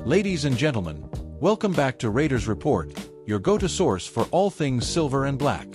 Ladies and gentlemen, welcome back to Raiders Report, your go-to source for all things silver and black.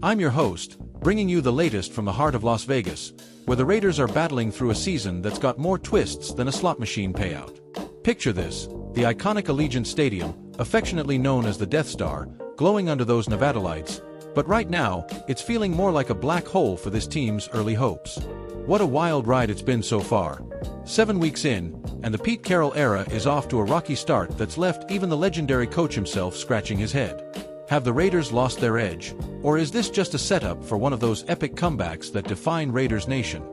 I'm your host, bringing you the latest from the heart of Las Vegas, where the Raiders are battling through a season that's got more twists than a slot machine payout. Picture this, the iconic Allegiant Stadium, affectionately known as the Death Star, glowing under those Nevada lights, but right now, it's feeling more like a black hole for this team's early hopes. What a wild ride it's been so far. 7 weeks in, and the Pete Carroll era is off to a rocky start that's left even the legendary coach himself scratching his head. Have the Raiders lost their edge, or is this just a setup for one of those epic comebacks that define Raiders Nation?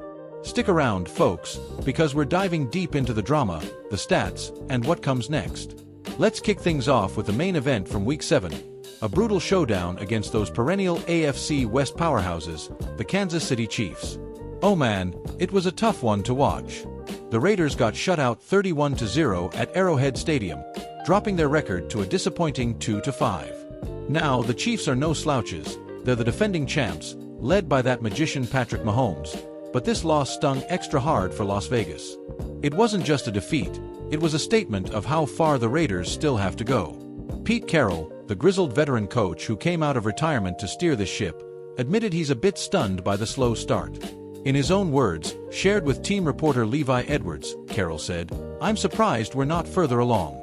Stick around, folks, because we're diving deep into the drama, the stats, and what comes next. Let's kick things off with the main event from Week 7, a brutal showdown against those perennial AFC West powerhouses, the Kansas City Chiefs. Oh man, it was a tough one to watch. The Raiders got shut out 31-0 at Arrowhead Stadium, dropping their record to a disappointing 2-5. Now, the Chiefs are no slouches. They're the defending champs, led by that magician Patrick Mahomes, but this loss stung extra hard for Las Vegas. It wasn't just a defeat, it was a statement of how far the Raiders still have to go. Pete Carroll, the grizzled veteran coach who came out of retirement to steer this ship, admitted he's a bit stunned by the slow start. In his own words, shared with team reporter Levi Edwards, Carroll said, "I'm surprised we're not further along."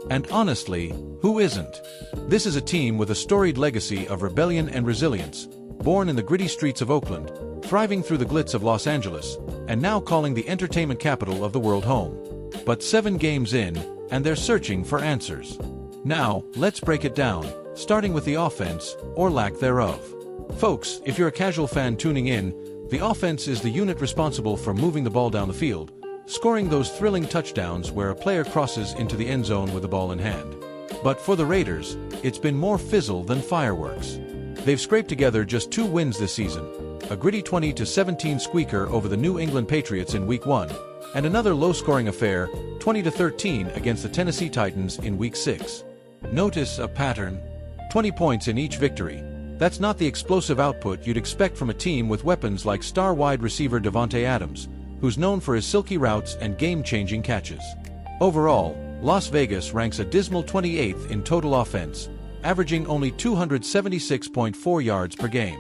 And honestly, who isn't? This is a team with a storied legacy of rebellion and resilience, born in the gritty streets of Oakland, thriving through the glitz of Los Angeles, and now calling the entertainment capital of the world home. But 7 games in, and they're searching for answers. Now, let's break it down, starting with the offense, or lack thereof. Folks, if you're a casual fan tuning in, the offense is the unit responsible for moving the ball down the field, scoring those thrilling touchdowns where a player crosses into the end zone with the ball in hand. But for the Raiders, it's been more fizzle than fireworks. They've scraped together just 2 wins this season, a gritty 20-17 squeaker over the New England Patriots in Week 1, and another low-scoring affair, 20-13 against the Tennessee Titans in Week 6. Notice a pattern? 20 points in each victory. That's not the explosive output you'd expect from a team with weapons like star wide receiver Davante Adams, who's known for his silky routes and game-changing catches. Overall, Las Vegas ranks a dismal 28th in total offense, averaging only 276.4 yards per game.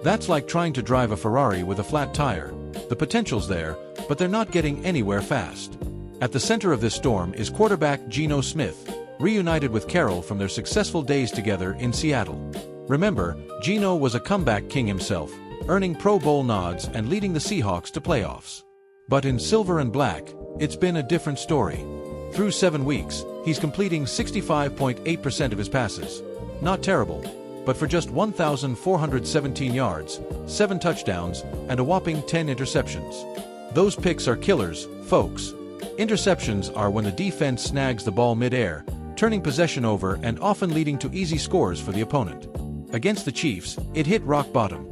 That's like trying to drive a Ferrari with a flat tire. The potential's there, but they're not getting anywhere fast. At the center of this storm is quarterback Geno Smith, reunited with Carroll from their successful days together in Seattle. Remember, Geno was a comeback king himself, earning Pro Bowl nods and leading the Seahawks to playoffs. But in silver and black, it's been a different story. Through 7 weeks, he's completing 65.8% of his passes. Not terrible, but for just 1,417 yards, 7 touchdowns, and a whopping 10 interceptions. Those picks are killers, folks. Interceptions are when the defense snags the ball mid-air, turning possession over and often leading to easy scores for the opponent. Against the Chiefs, it hit rock bottom.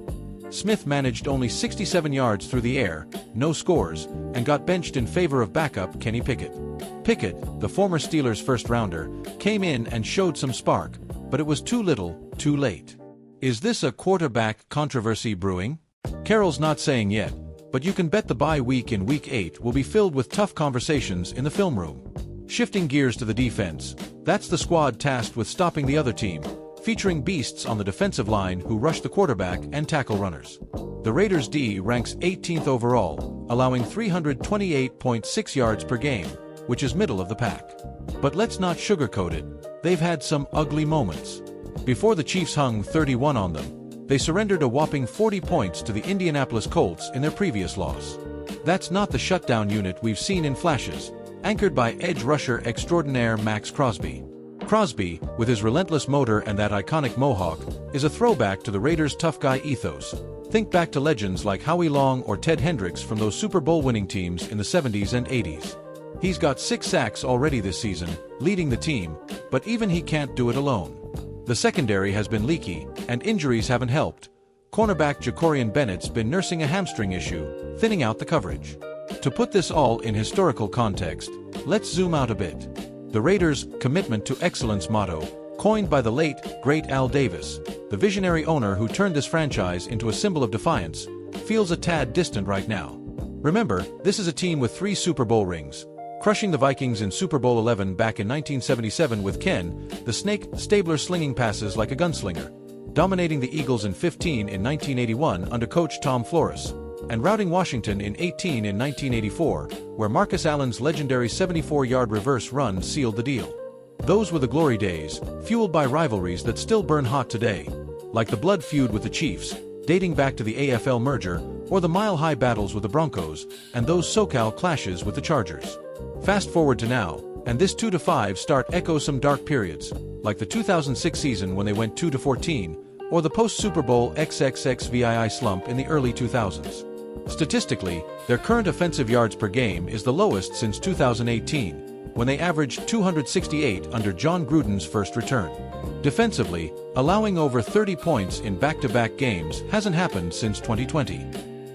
Smith managed only 67 yards through the air, no scores, and got benched in favor of backup Kenny Pickett. Pickett, the former Steelers first-rounder, came in and showed some spark, but it was too little, too late. Is this a quarterback controversy brewing? Carroll's not saying yet, but you can bet the bye week in Week 8 will be filled with tough conversations in the film room. Shifting gears to the defense, that's the squad tasked with stopping the other team, featuring beasts on the defensive line who rush the quarterback and tackle runners. The Raiders' D ranks 18th overall, allowing 328.6 yards per game, which is middle of the pack. But let's not sugarcoat it, they've had some ugly moments. Before the Chiefs hung 31 on them, they surrendered a whopping 40 points to the Indianapolis Colts in their previous loss. That's not the shutdown unit we've seen in flashes, anchored by edge rusher extraordinaire Max Crosby. Crosby, with his relentless motor and that iconic mohawk, is a throwback to the Raiders' tough guy ethos. Think back to legends like Howie Long or Ted Hendricks from those Super Bowl winning teams in the 70s and 80s. He's got 6 sacks already this season, leading the team, but even he can't do it alone. The secondary has been leaky, and injuries haven't helped. Cornerback Jacorian Bennett's been nursing a hamstring issue, thinning out the coverage. To put this all in historical context, let's zoom out a bit. The Raiders' commitment to excellence motto, coined by the late, great Al Davis, the visionary owner who turned this franchise into a symbol of defiance, feels a tad distant right now. Remember, this is a team with 3 Super Bowl rings, crushing the Vikings in Super Bowl XI back in 1977 with Ken, the Snake, Stabler slinging passes like a gunslinger, dominating the Eagles in 15 in 1981 under coach Tom Flores, and routing Washington in 18 in 1984, where Marcus Allen's legendary 74-yard reverse run sealed the deal. Those were the glory days, fueled by rivalries that still burn hot today, like the blood feud with the Chiefs, dating back to the AFL merger, or the mile-high battles with the Broncos, and those SoCal clashes with the Chargers. Fast forward to now, and this 2-5 start echoes some dark periods, like the 2006 season when they went 2-14, or the post-Super Bowl XXXVII slump in the early 2000s. Statistically, their current offensive yards per game is the lowest since 2018, when they averaged 268 under John Gruden's first return. Defensively, allowing over 30 points in back-to-back games hasn't happened since 2020.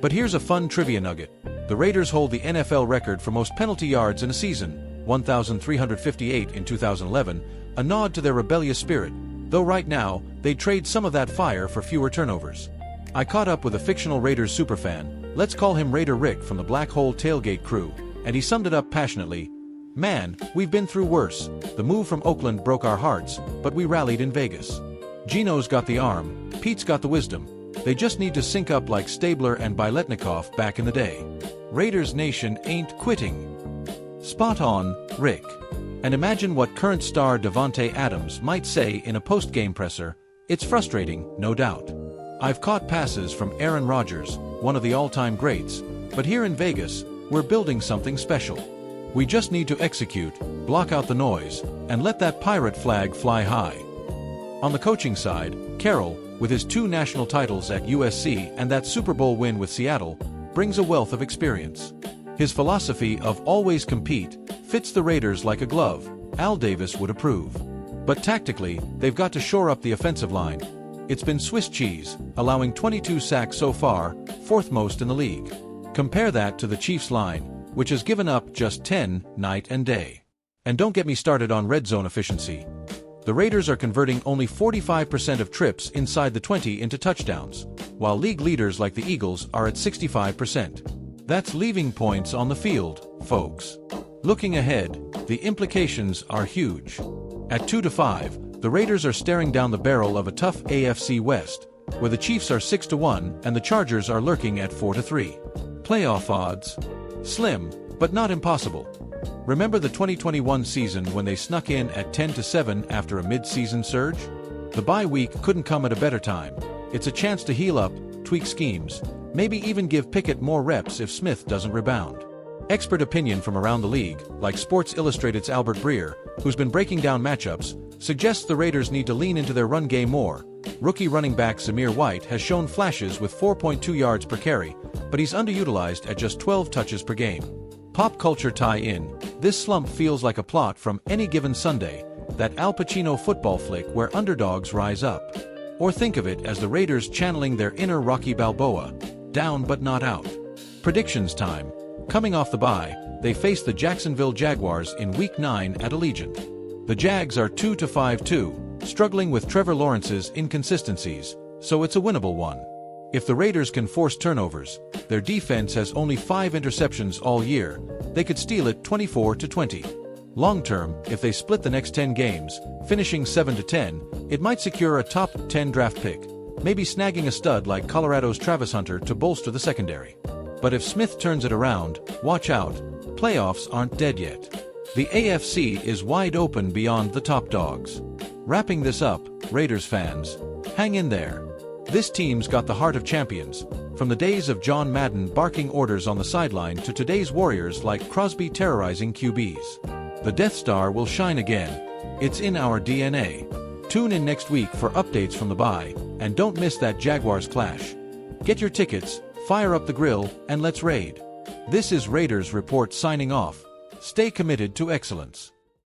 But here's a fun trivia nugget. The Raiders hold the NFL record for most penalty yards in a season, 1,358 in 2011, a nod to their rebellious spirit, though right now, they'd trade some of that fire for fewer turnovers. I caught up with a fictional Raiders superfan, let's call him Raider Rick from the Black Hole Tailgate crew, and he summed it up passionately. Man, we've been through worse. The move from Oakland broke our hearts, but we rallied in Vegas. Gino's got the arm, Pete's got the wisdom. They just need to sync up like Stabler and Biletnikoff back in the day. Raiders Nation ain't quitting. Spot on, Rick. And imagine what current star Davante Adams might say in a post-game presser. It's frustrating, no doubt. I've caught passes from Aaron Rodgers, one of the all-time greats, but here in Vegas, we're building something special. We just need to execute, block out the noise, and let that pirate flag fly high. On the coaching side, Carroll, with his 2 national titles at USC and that Super Bowl win with Seattle, brings a wealth of experience. His philosophy of always compete fits the Raiders like a glove. Al Davis would approve. But tactically, they've got to shore up the offensive line. It's been Swiss cheese, allowing 22 sacks so far, 4th most in the league. Compare that to the Chiefs' line, which has given up just 10 night and day. And don't get me started on red zone efficiency. The Raiders are converting only 45% of trips inside the 20 into touchdowns, while league leaders like the Eagles are at 65%. That's leaving points on the field, folks. Looking ahead, the implications are huge. At 2-5, the Raiders are staring down the barrel of a tough AFC West, where the Chiefs are 6-1 and the Chargers are lurking at 4-3. Playoff odds? Slim, but not impossible. Remember the 2021 season when they snuck in at 10-7 after a mid-season surge? The bye week couldn't come at a better time. It's a chance to heal up, tweak schemes, maybe even give Pickett more reps if Smith doesn't rebound. Expert opinion from around the league, like Sports Illustrated's Albert Breer, who's been breaking down matchups, suggests the Raiders need to lean into their run game more. Rookie running back Zamir White has shown flashes with 4.2 yards per carry, but he's underutilized at just 12 touches per game. Pop culture tie-in, this slump feels like a plot from Any Given Sunday, that Al Pacino football flick where underdogs rise up. Or think of it as the Raiders channeling their inner Rocky Balboa, down but not out. Predictions time. Coming off the bye, they face the Jacksonville Jaguars in Week 9 at Allegiant. The Jags are 2-5-2, struggling with Trevor Lawrence's inconsistencies, so it's a winnable one. If the Raiders can force turnovers, their defense has only 5 interceptions all year, they could steal it 24-20. Long-term, if they split the next 10 games, finishing 7-10, it might secure a top 10 draft pick, maybe snagging a stud like Colorado's Travis Hunter to bolster the secondary. But if Smith turns it around, watch out, playoffs aren't dead yet. The AFC is wide open beyond the top dogs. Wrapping this up, Raiders fans, hang in there. This team's got the heart of champions, from the days of John Madden barking orders on the sideline to today's Warriors like Crosby terrorizing QBs. The Death Star will shine again. It's in our DNA. Tune in next week for updates from the bye, and don't miss that Jaguars clash. Get your tickets, fire up the grill, and let's raid. This is Raiders Report signing off. Stay committed to excellence.